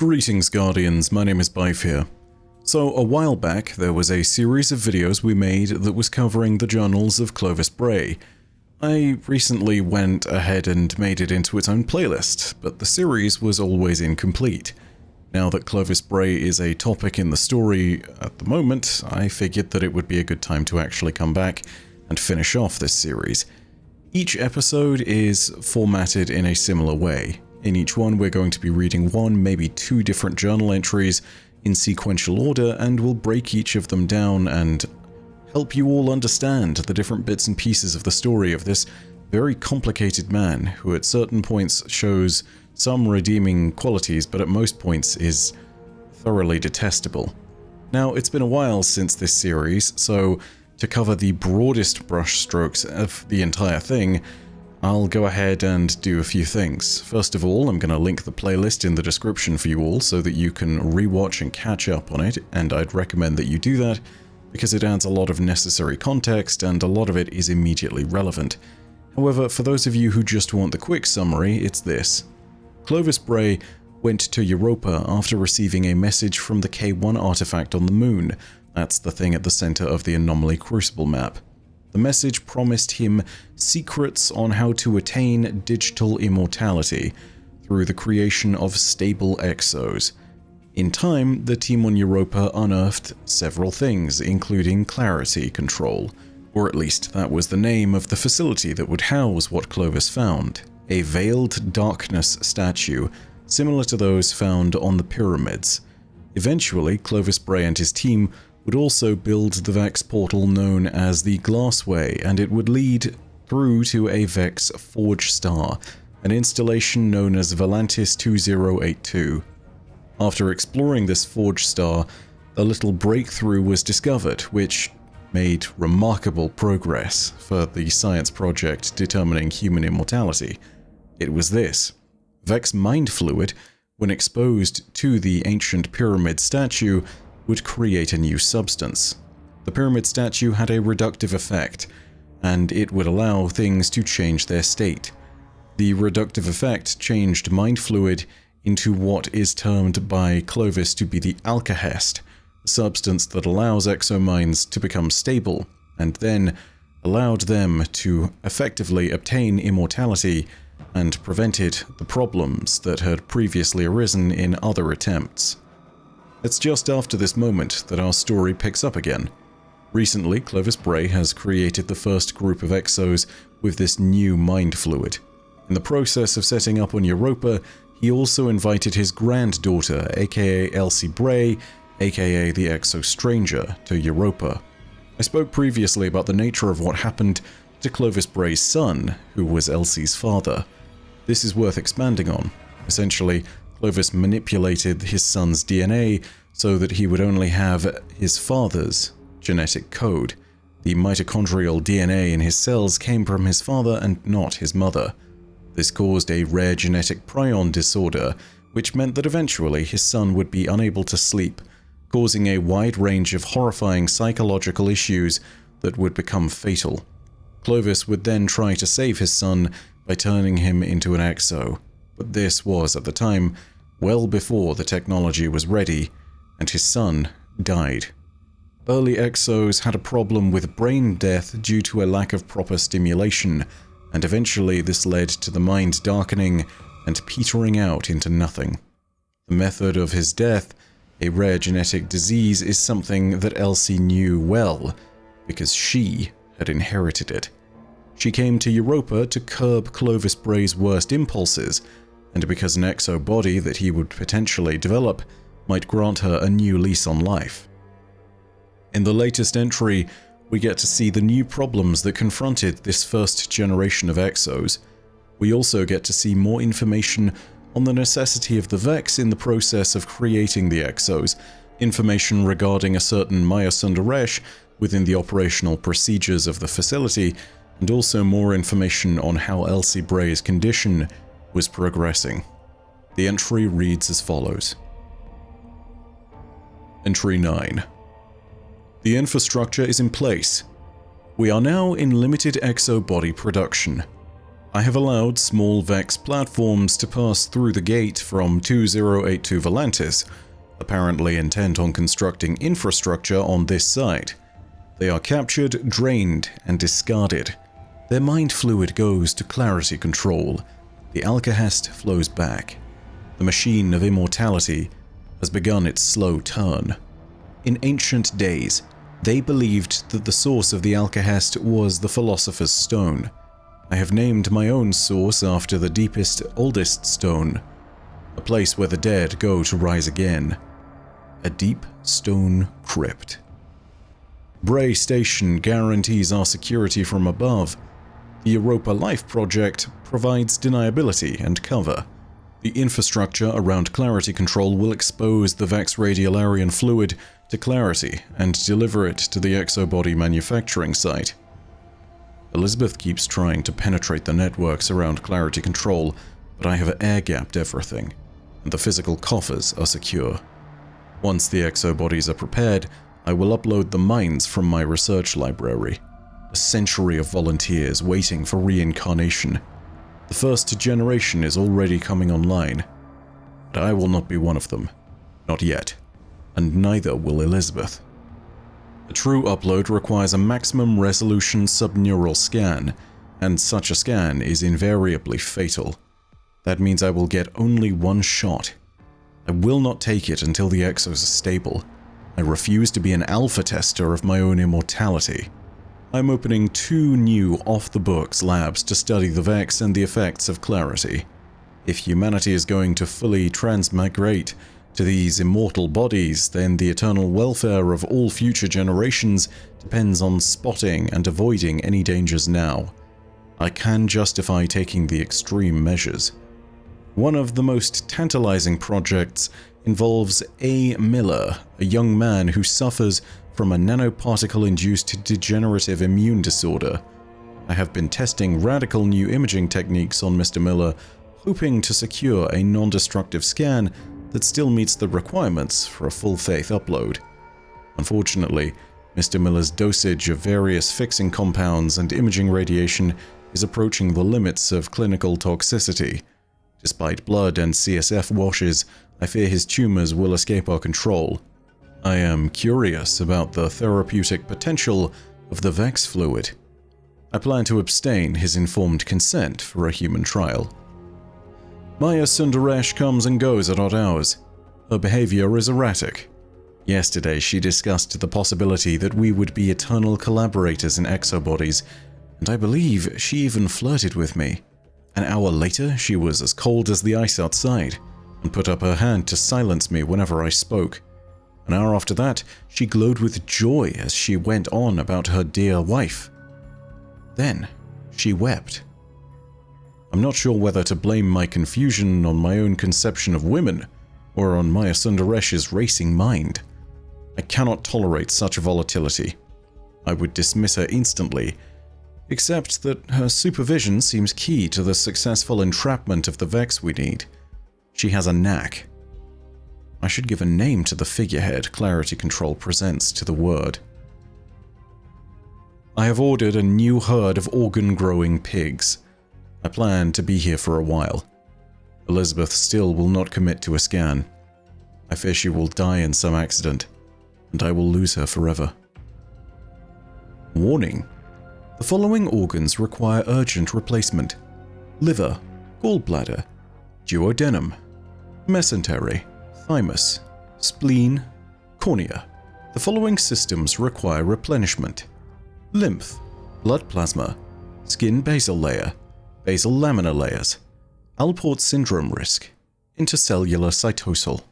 Greetings Guardians, my name is Bife here. So a while back there was a series of videos we made that was covering the journals of Clovis Bray. I recently went ahead and made it into its own playlist, but the series was always incomplete. Now that Clovis Bray is a topic in the story at the moment, I figured that it would be a good time to actually come back and finish off this series. Each episode is formatted in a similar way. In each one we're going to be reading one, maybe two different journal entries in sequential order, and we'll break each of them down and help you all understand the different bits and pieces of the story of this very complicated man who at certain points shows some redeeming qualities, but at most points is thoroughly detestable. Now, it's been a while since this series, so to cover the broadest brushstrokes of the entire thing, I'll go ahead and do a few things. First of all, I'm going to link the playlist in the description for you all so that you can rewatch and catch up on it, and I'd recommend that you do that because it adds a lot of necessary context and a lot of it is immediately relevant. However, for those of you who just want the quick summary, it's this. Clovis Bray went to Europa after receiving a message from the K1 artifact on the moon. That's the thing at the center of the Anomaly Crucible map. The message promised him secrets on how to attain digital immortality through the creation of stable exos. In time, the team on Europa unearthed several things, including Clarity Control, or at least that was the name of the facility that would house what Clovis found, a veiled darkness statue similar to those found on the pyramids. Eventually, Clovis Bray and his team would also build the Vex portal known as the Glassway, and it would lead through to a Vex Forge Star, an installation known as Volantis 2082. After exploring this Forge Star, a little breakthrough was discovered, which made remarkable progress for the science project determining human immortality. It was this. Vex Mind Fluid, when exposed to the ancient pyramid statue, would create a new substance. The pyramid statue had a reductive effect, and it would allow things to change their state. The reductive effect changed Mind Fluid into what is termed by Clovis to be the Alkahest, a substance that allows exominds to become stable, and then allowed them to effectively obtain immortality and prevented the problems that had previously arisen in other attempts. It's just after this moment that our story picks up again. Recently, Clovis Bray has created the first group of exos with this new mind fluid. In the process of setting up on Europa, he also invited his granddaughter, aka Elsie Bray, aka the Exo Stranger, to Europa. I spoke previously about the nature of what happened to Clovis Bray's son, who was Elsie's father. This is worth expanding on. Essentially, Clovis manipulated his son's DNA so that he would only have his father's genetic code. The mitochondrial DNA in his cells came from his father and not his mother. This caused a rare genetic prion disorder, which meant that eventually his son would be unable to sleep, causing a wide range of horrifying psychological issues that would become fatal. Clovis would then try to save his son by turning him into an exo, but this was, at the time, well before the technology was ready, and his son died. Early exos had a problem with brain death due to a lack of proper stimulation, and eventually this led to the mind darkening and petering out into nothing. The method of his death, a rare genetic disease, is something that Elsie knew well, because she had inherited it. She came to Europa to curb Clovis Bray's worst impulses, and because an exo body that he would potentially develop might grant her a new lease on life. In the latest entry, we get to see the new problems that confronted this first generation of exos. We also get to see more information on the necessity of the Vex in the process of creating the exos, information regarding a certain Maya Sundaresh within the operational procedures of the facility, and also more information on how Elsie Bray's condition was progressing. The entry reads as follows. Entry 9. The infrastructure is in place. We are now in limited exo body production. I have allowed small VEX platforms to pass through the gate from 2082 Volantis, apparently intent on constructing infrastructure on this site. They are captured, drained, and discarded. Their mind fluid goes to Clarity Control. The Alcahest flows back. The machine of immortality has begun its slow turn. In ancient days, they believed that the source of the Alcahest was the Philosopher's Stone. I have named my own source after the deepest, oldest stone, a place where the dead go to rise again. A deep stone crypt. Bray Station guarantees our security from above. The Europa Life Project provides deniability and cover. The infrastructure around Clarity Control will expose the Vex Radiolarian fluid to Clarity and deliver it to the exobody manufacturing site. Elizabeth keeps trying to penetrate the networks around Clarity Control, but I have air-gapped everything, and the physical coffers are secure. Once the exobodies are prepared, I will upload the minds from my research library. A century of volunteers waiting for reincarnation. The first generation is already coming online, but I will not be one of them. Not yet. And neither will Elizabeth. A true upload requires a maximum resolution subneural scan, and such a scan is invariably fatal. That means I will get only one shot. I will not take it until the exos are stable. I refuse to be an alpha tester of my own immortality. I'm opening 2 new off-the-books labs to study the Vex and the effects of Clarity. If humanity is going to fully transmigrate to these immortal bodies, then the eternal welfare of all future generations depends on spotting and avoiding any dangers now. I can justify taking the extreme measures. One of the most tantalizing projects involves A. Miller, a young man who suffers from a nanoparticle-induced degenerative immune disorder. I have been testing radical new imaging techniques on Mr. Miller, hoping to secure a non-destructive scan that still meets the requirements for a full-faith upload. Unfortunately, Mr. Miller's dosage of various fixing compounds and imaging radiation is approaching the limits of clinical toxicity. Despite blood and CSF washes, I fear his tumors will escape our control. I am curious about the therapeutic potential of the Vex fluid. I plan to abstain his informed consent for a human trial. Maya Sundaresh comes and goes at odd hours. Her behavior is erratic. Yesterday she discussed the possibility that we would be eternal collaborators in exobodies, and I believe she even flirted with me. An hour later, she was as cold as the ice outside, and put up her hand to silence me whenever I spoke. An hour after that, she glowed with joy as she went on about her dear wife. Then, she wept. I'm not sure whether to blame my confusion on my own conception of women, or on Maya Sundaresh's racing mind. I cannot tolerate such volatility. I would dismiss her instantly, except that her supervision seems key to the successful entrapment of the Vex we need. She has a knack. I should give a name to the figurehead Clarity Control presents to the word. I have ordered a new herd of organ-growing pigs. I plan to be here for a while. Elizabeth still will not commit to a scan. I fear she will die in some accident, and I will lose her forever. Warning. The following organs require urgent replacement: liver, gallbladder, duodenum, mesentery, thymus, spleen, cornea. The following systems require replenishment: lymph, blood plasma, skin basal layer, basal laminar layers, Alport syndrome risk, intercellular cytosol.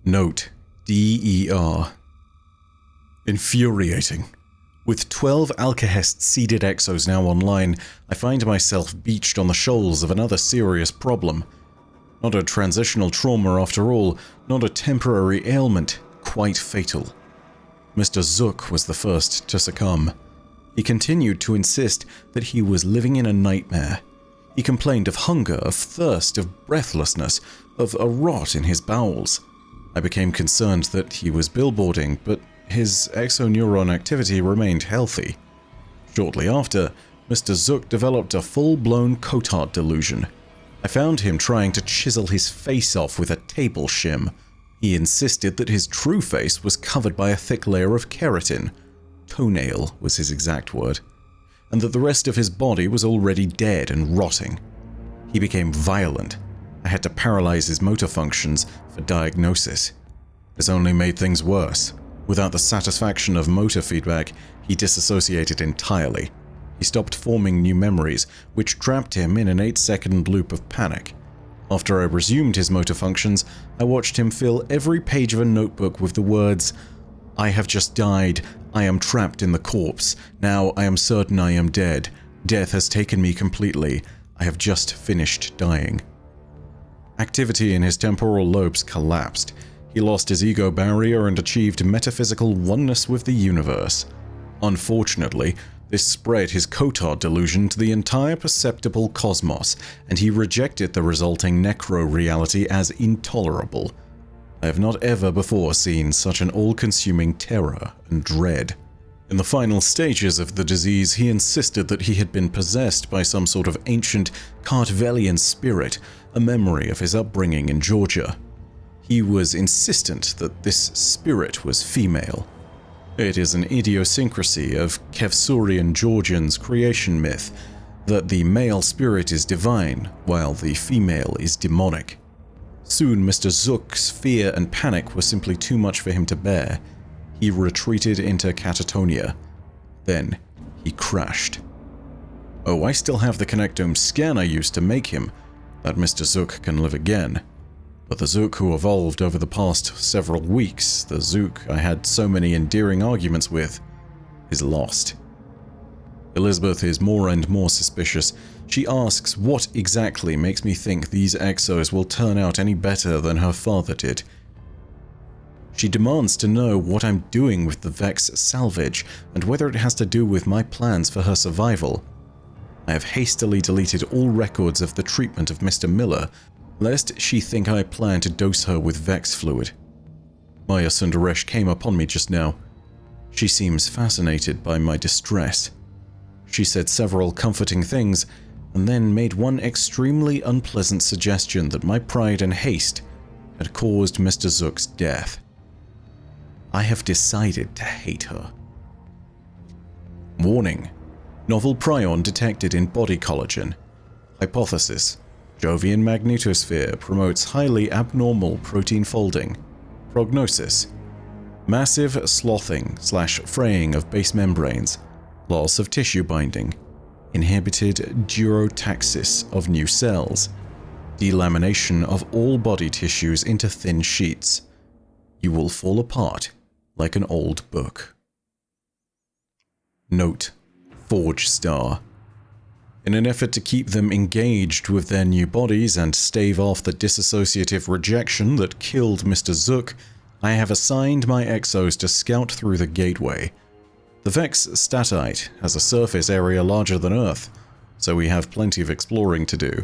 Note: DER. Infuriating. With 12 Alcahest-seeded exos now online, I find myself beached on the shoals of another serious problem. Not a transitional trauma after all, not a temporary ailment, quite fatal. Mr. Zook was the first to succumb. He continued to insist that he was living in a nightmare. He complained of hunger, of thirst, of breathlessness, of a rot in his bowels. I became concerned that he was billboarding, but his exoneuron activity remained healthy. Shortly after, Mr. Zook developed a full-blown Cotard delusion. I found him trying to chisel his face off with a table shim. He insisted that his true face was covered by a thick layer of keratin. Toenail was his exact word. And that the rest of his body was already dead and rotting. He became violent. I had to paralyze his motor functions for diagnosis. This only made things worse. Without the satisfaction of motor feedback, he disassociated entirely. He stopped forming new memories, which trapped him in an 8-second loop of panic. After I resumed his motor functions, I watched him fill every page of a notebook with the words, "I have just died. I am trapped in the corpse. Now I am certain I am dead. Death has taken me completely. I have just finished dying." Activity in his temporal lobes collapsed. He lost his ego barrier and achieved metaphysical oneness with the universe. Unfortunately, this spread his Cotard delusion to the entire perceptible cosmos, and he rejected the resulting necro-reality as intolerable. I have not ever before seen such an all-consuming terror and dread. In the final stages of the disease, he insisted that he had been possessed by some sort of ancient Cartvellian spirit, a memory of his upbringing in Georgia. He was insistent that this spirit was female. It is an idiosyncrasy of Kevsurian Georgians' creation myth that the male spirit is divine, while the female is demonic. Soon Mr. Zook's fear and panic were simply too much for him to bear. He retreated into catatonia. Then he crashed. Oh, I still have the connectome scan I used to make him. That Mr. Zook can live again. But the Zook who evolved over the past several weeks, the Zook I had so many endearing arguments with, is lost. Elizabeth is more and more suspicious. She asks what exactly makes me think these exos will turn out any better than her father did. She demands to know what I'm doing with the Vex salvage and whether it has to do with my plans for her survival. I have hastily deleted all records of the treatment of Mr. Miller, lest she think I plan to dose her with Vex fluid. Maya Sundaresh came upon me just now. She seems fascinated by my distress. She said several comforting things, and then made one extremely unpleasant suggestion that my pride and haste had caused Mr. Zook's death. I have decided to hate her. Warning: novel prion detected in body collagen. Hypothesis: Jovian magnetosphere promotes highly abnormal protein folding. Prognosis: massive slothing/fraying of base membranes, loss of tissue binding, inhibited durotaxis of new cells, delamination of all body tissues into thin sheets. You will fall apart like an old book. Note: Forge Star. In an effort to keep them engaged with their new bodies and stave off the dissociative rejection that killed Mr. Zook, I have assigned my exos to scout through the gateway. The Vex Statite has a surface area larger than Earth, so we have plenty of exploring to do.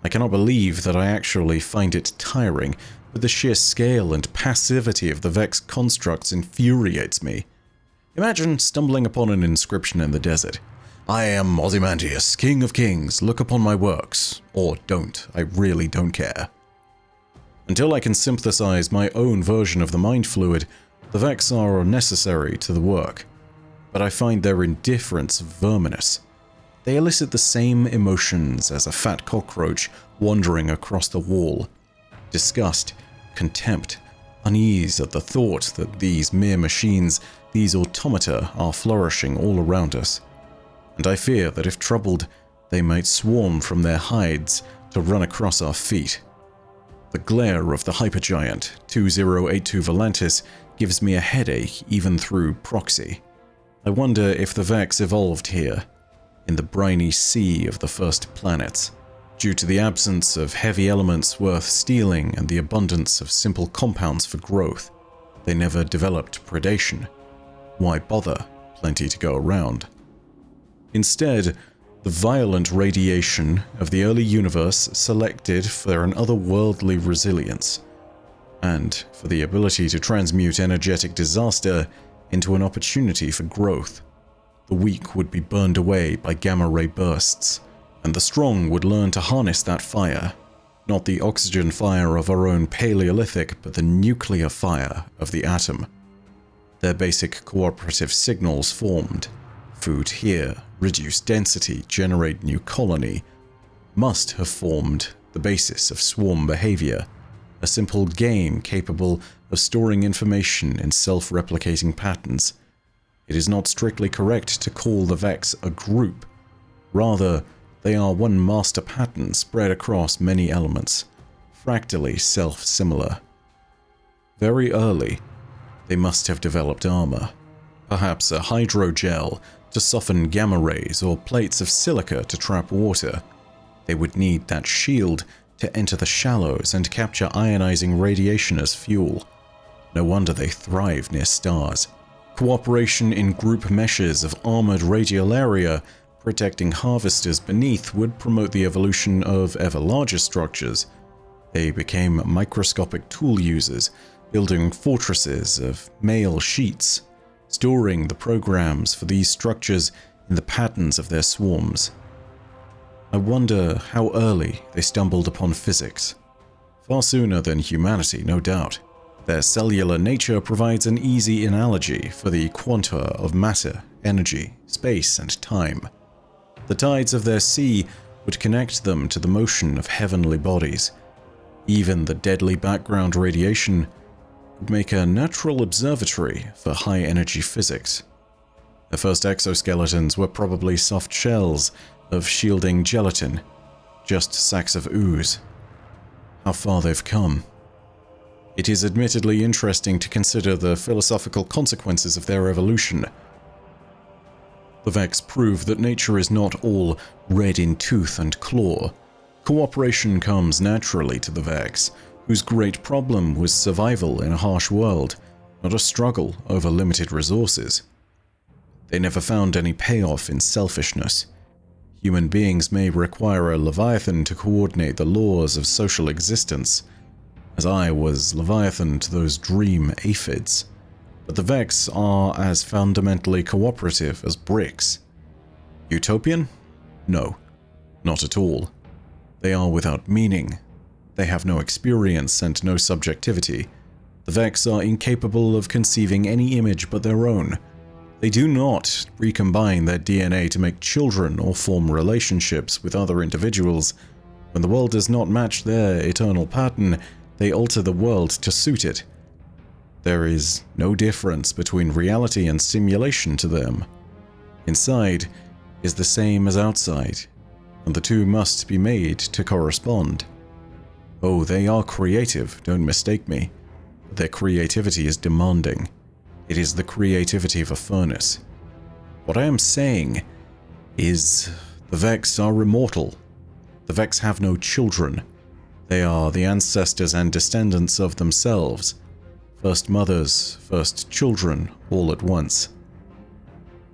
I cannot believe that I actually find it tiring, but the sheer scale and passivity of the Vex constructs infuriates me. Imagine stumbling upon an inscription in the desert. "I am Ozymandias, King of Kings, look upon my works." Or don't, I really don't care. Until I can synthesize my own version of the mind fluid, the Vex are necessary to the work. But I find their indifference verminous. They elicit the same emotions as a fat cockroach wandering across the wall. Disgust, contempt, unease at the thought that these mere machines, these automata, are flourishing all around us. And I fear that if troubled, they might swarm from their hides to run across our feet. The glare of the hypergiant 2082 Volantis gives me a headache even through proxy. I wonder if the Vex evolved here, in the briny sea of the first planets. Due to the absence of heavy elements worth stealing and the abundance of simple compounds for growth, they never developed predation. Why bother? Plenty to go around. Instead, the violent radiation of the early universe selected for an otherworldly resilience, and for the ability to transmute energetic disaster into an opportunity for growth. The weak would be burned away by gamma-ray bursts, and the strong would learn to harness that fire. Not the oxygen fire of our own Paleolithic, but the nuclear fire of the atom. Their basic cooperative signals formed. Food here, reduce density, generate new colony. Must have formed the basis of swarm behavior. A simple game capable of storing information in self-replicating patterns. It is not strictly correct to call the Vex a group. Rather, they are one master pattern spread across many elements, fractally self-similar. Very early, they must have developed armor. Perhaps a hydrogel to soften gamma rays or plates of silica to trap water. They would need that shield to enter the shallows and capture ionizing radiation as fuel. No wonder they thrive near stars. Cooperation in group meshes of armored radiolaria protecting harvesters beneath would promote the evolution of ever larger structures. They became microscopic tool users, building fortresses of mail sheets, storing the programs for these structures in the patterns of their swarms. I wonder how early they stumbled upon physics. Far sooner than humanity, no doubt. Their cellular nature provides an easy analogy for the quanta of matter, energy, space, and time. The tides of their sea would connect them to the motion of heavenly bodies. Even the deadly background radiation would make a natural observatory for high-energy physics. The first exoskeletons were probably soft shells of shielding gelatin, just sacks of ooze. How far they've come. It is admittedly interesting to consider the philosophical consequences of their evolution. The Vex prove that nature is not all red in tooth and claw. Cooperation comes naturally to the Vex, whose great problem was survival in a harsh world, not a struggle over limited resources. They never found any payoff in selfishness. Human beings may require a Leviathan to coordinate the laws of social existence, as I was Leviathan to those dream aphids. But the Vex are as fundamentally cooperative as bricks. Utopian? No, not at all. They are without meaning. They have no experience and no subjectivity. The Vex are incapable of conceiving any image but their own. They do not recombine their DNA to make children or form relationships with other individuals. When the world does not match their eternal pattern, they alter the world to suit it. There is no difference between reality and simulation to them. Inside is the same as outside, and the two must be made to correspond. Oh, they are creative, don't mistake me. But their creativity is demanding. It is the creativity of a furnace. What I am saying is the Vex are immortal. The Vex have no children. They are the ancestors and descendants of themselves. First mothers, first children, all at once.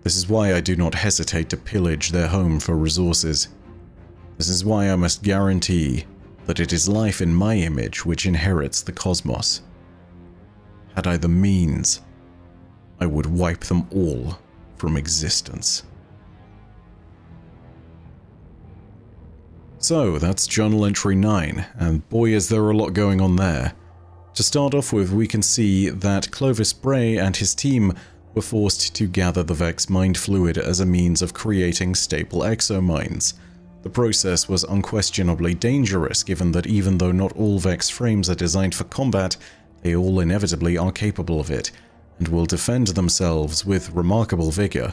This is why I do not hesitate to pillage their home for resources. This is why I must guarantee that it is life in my image which inherits the cosmos. Had I the means, I would wipe them all from existence. So that's journal entry 9, and boy is there a lot going on there. To start off with, we can see that Clovis Bray and his team were forced to gather the Vex mind fluid as a means of creating stable exominds. The process was unquestionably dangerous, given that even though not all Vex frames are designed for combat, they all inevitably are capable of it, and will defend themselves with remarkable vigor.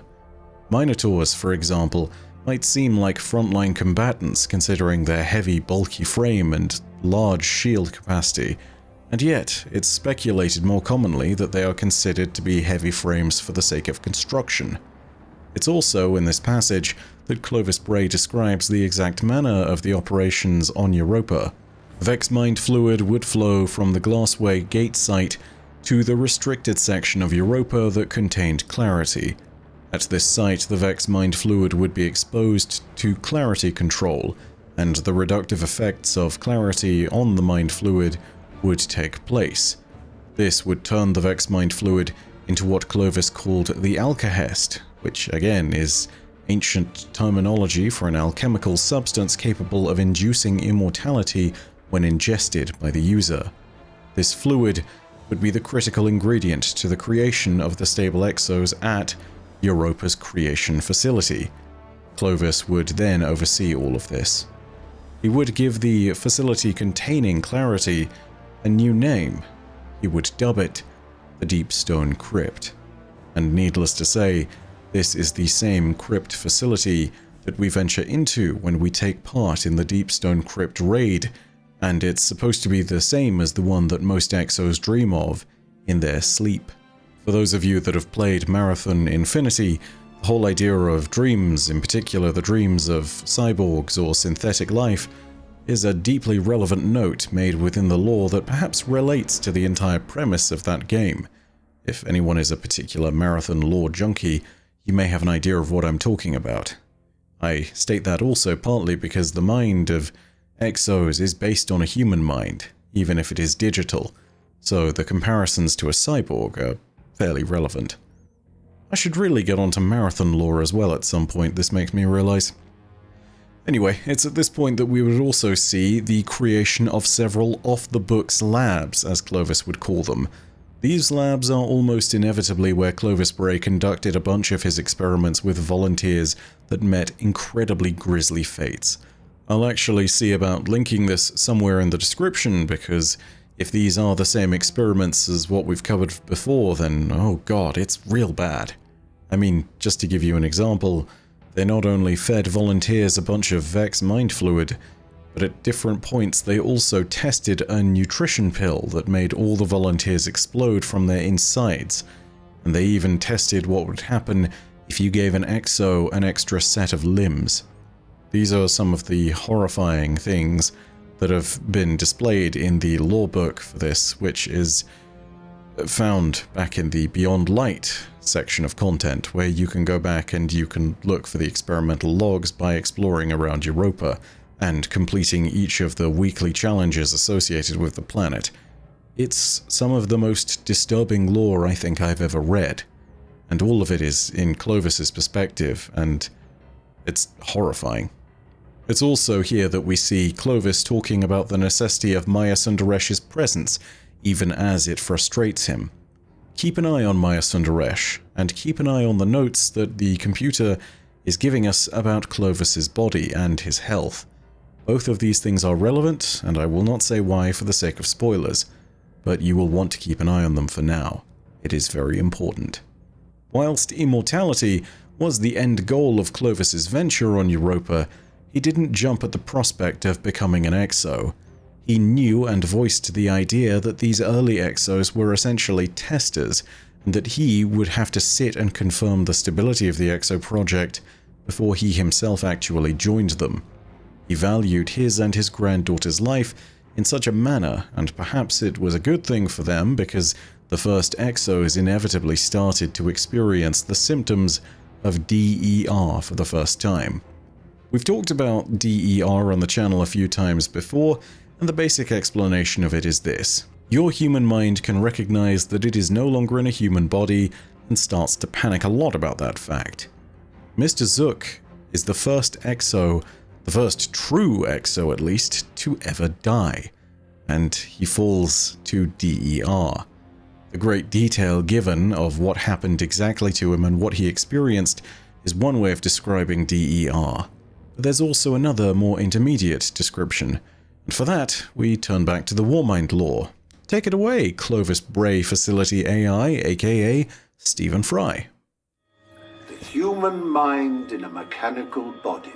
Minotaurs, for example, might seem like frontline combatants considering their heavy, bulky frame and large shield capacity, and yet it's speculated more commonly that they are considered to be heavy frames for the sake of construction. It's also in this passage that Clovis Bray describes the exact manner of the operations on Europa. Vex mind fluid would flow from the Glassway gate site to the restricted section of Europa that contained clarity. At this site, the Vex mind fluid would be exposed to clarity control, and the reductive effects of clarity on the mind fluid would take place. This would turn the Vex mind fluid into what Clovis called the Alcahest, which again is ancient terminology for an alchemical substance capable of inducing immortality when ingested by the user. This fluid would be the critical ingredient to the creation of the stable exos at Europa's creation facility. Clovis would then oversee all of this. He would give the facility containing Clarity a new name. He would dub it the Deepstone Crypt. And needless to say, this is the same crypt facility that we venture into when we take part in the Deepstone Crypt raid, and it's supposed to be the same as the one that most exos dream of in their sleep. For those of you that have played Marathon Infinity, the whole idea of dreams, in particular the dreams of cyborgs or synthetic life, is a deeply relevant note made within the lore that perhaps relates to the entire premise of that game. If anyone is a particular Marathon lore junkie, you may have an idea of what I'm talking about. I state that also partly because the mind of exos is based on a human mind, even if it is digital, so the comparisons to a cyborg are fairly relevant. I should really get onto Marathon lore as well at some point, this makes me realize. Anyway, it's at this point that we would also see the creation of several off-the-books labs, as Clovis would call them. These labs are almost inevitably where Clovis Bray conducted a bunch of his experiments with volunteers that met incredibly grisly fates. I'll actually see about linking this somewhere in the description, because if these are the same experiments as what we've covered before, then oh god, it's real bad. I mean, just to give you an example, they not only fed volunteers a bunch of Vex mind fluid, but at different points they also tested a nutrition pill that made all the volunteers explode from their insides, and they even tested what would happen if you gave an exo an extra set of limbs. These are some of the horrifying things that have been displayed in the lore book for this, which is found back in the Beyond Light section of content, where you can go back and you can look for the experimental logs by exploring around Europa and completing each of the weekly challenges associated with the planet. It's some of the most disturbing lore I think I've ever read, and all of it is in Clovis's perspective, and it's horrifying. It's also here that we see Clovis talking about the necessity of Maya Sundaresh's presence, even as it frustrates him. Keep an eye on Maya Sundaresh, and keep an eye on the notes that the computer is giving us about Clovis's body and his health. Both of these things are relevant, and I will not say why for the sake of spoilers, but you will want to keep an eye on them for now. It is very important. Whilst immortality was the end goal of Clovis's venture on Europa, he didn't jump at the prospect of becoming an exo. He knew and voiced the idea that these early exos were essentially testers, and that he would have to sit and confirm the stability of the exo project before he himself actually joined them. He valued his and his granddaughter's life in such a manner, and perhaps it was a good thing for them because the first exos inevitably started to experience the symptoms of DER for the first time. We've talked about DER on the channel a few times before, and the basic explanation of it is this. Your human mind can recognize that it is no longer in a human body and starts to panic a lot about that fact. Mr. Zook is the first exo, the first true exo at least, to ever die, and he falls to DER. The great detail given of what happened exactly to him and what he experienced is one way of describing DER. But there's also another, more intermediate description, and for that, we turn back to the Warmind lore. Take it away, Clovis Bray Facility AI, aka Stephen Fry. The human mind in a mechanical body.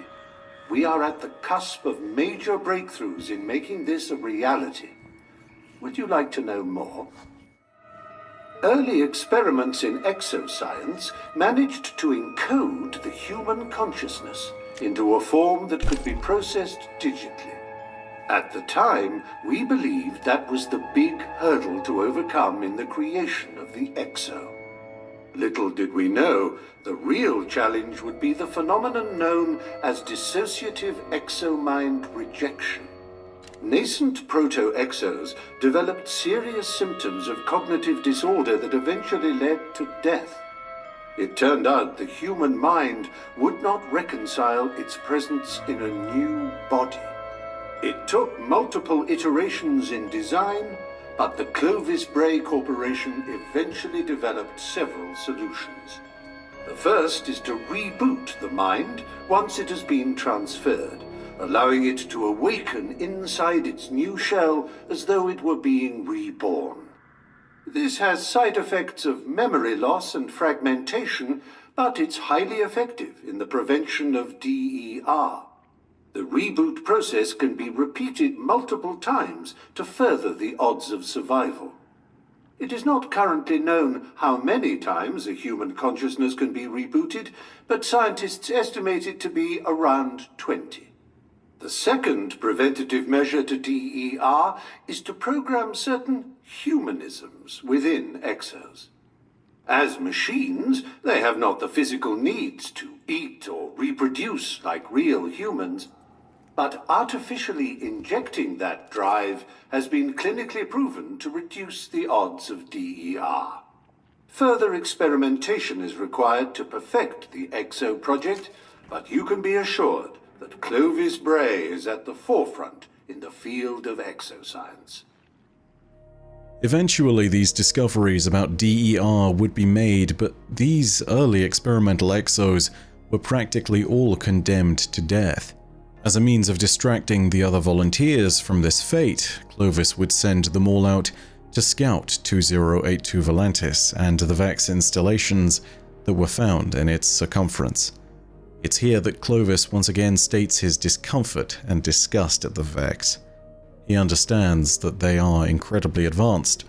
We are at the cusp of major breakthroughs in making this a reality. Would you like to know more? Early experiments in exoscience managed to encode the human consciousness into a form that could be processed digitally. At the time, we believed that was the big hurdle to overcome in the creation of the exo. Little did we know, the real challenge would be the phenomenon known as dissociative exomind rejection. Nascent proto-exos developed serious symptoms of cognitive disorder that eventually led to death. It turned out the human mind would not reconcile its presence in a new body. It took multiple iterations in design, but the Clovis Bray Corporation eventually developed several solutions. The first is to reboot the mind once it has been transferred, allowing it to awaken inside its new shell as though it were being reborn. This has side effects of memory loss and fragmentation, but it's highly effective in the prevention of DER. The reboot process can be repeated multiple times to further the odds of survival. It is not currently known how many times a human consciousness can be rebooted, but scientists estimate it to be around 20. The second preventative measure to DER is to program certain humanisms within exos. As machines, they have not the physical needs to eat or reproduce like real humans, but artificially injecting that drive has been clinically proven to reduce the odds of DER. Further experimentation is required to perfect the EXO project, but you can be assured that Clovis Bray is at the forefront in the field of exoscience. Eventually, these discoveries about DER would be made, but these early experimental exos were practically all condemned to death. As a means of distracting the other volunteers from this fate, Clovis would send them all out to scout 2082 Volantis and the Vex installations that were found in its circumference. It's here that Clovis once again states his discomfort and disgust at the Vex. He understands that they are incredibly advanced,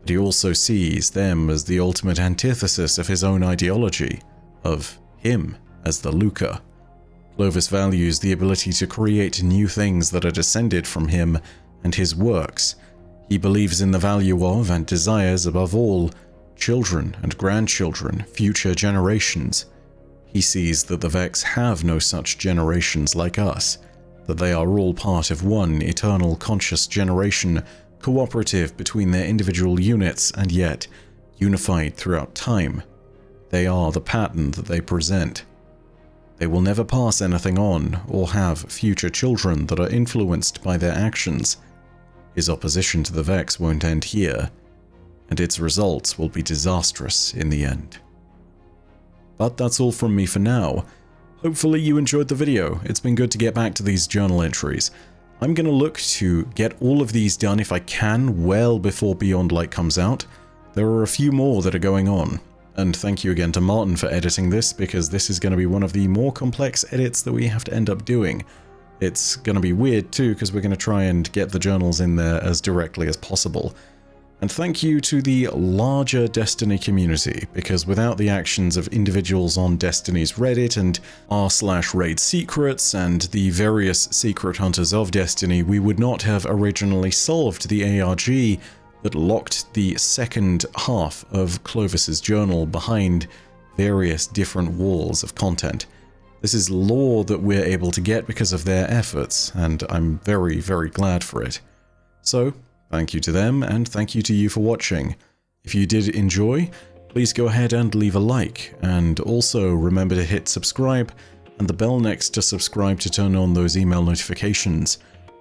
but he also sees them as the ultimate antithesis of his own ideology, of him as the Luca. Clovis values the ability to create new things that are descended from him and his works. He believes in the value of and desires, above all, children and grandchildren, future generations. He sees that the Vex have no such generations like us, that they are all part of one eternal conscious generation, cooperative between their individual units and yet unified throughout time. They are the pattern that they present. They will never pass anything on or have future children that are influenced by their actions. His opposition to the Vex won't end here, and its results will be disastrous in the end. But that's all from me for now. Hopefully you enjoyed the video. It's been good to get back to these journal entries. I'm going to look to get all of these done if I can well before Beyond Light comes out. There are a few more that are going on. And thank you again to Martin for editing this, because this is going to be one of the more complex edits that we have to end up doing. It's going to be weird too, because we're going to try and get the journals in there as directly as possible. And thank you to the larger Destiny community, because without the actions of individuals on Destiny's Reddit and r/raid secrets and the various secret hunters of Destiny, we would not have originally solved the ARG that locked the second half of Clovis's journal behind various different walls of content. This is lore that we're able to get because of their efforts, and I'm very, very glad for it. So, thank you to them, and thank you to you for watching. If you did enjoy, please go ahead and leave a like, and also remember to hit subscribe and the bell next to subscribe to turn on those email notifications.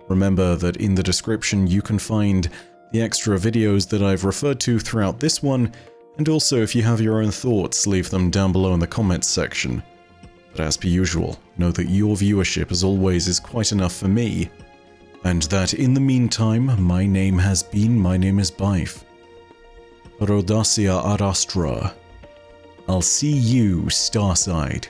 Remember that in the description you can find the extra videos that I've referred to throughout this one, and also if you have your own thoughts, leave them down below in the comments section. But as per usual, know that your viewership as always is quite enough for me, and that in the meantime, my name is Byf. Rhodacia ad Astra. I'll see you, Starside.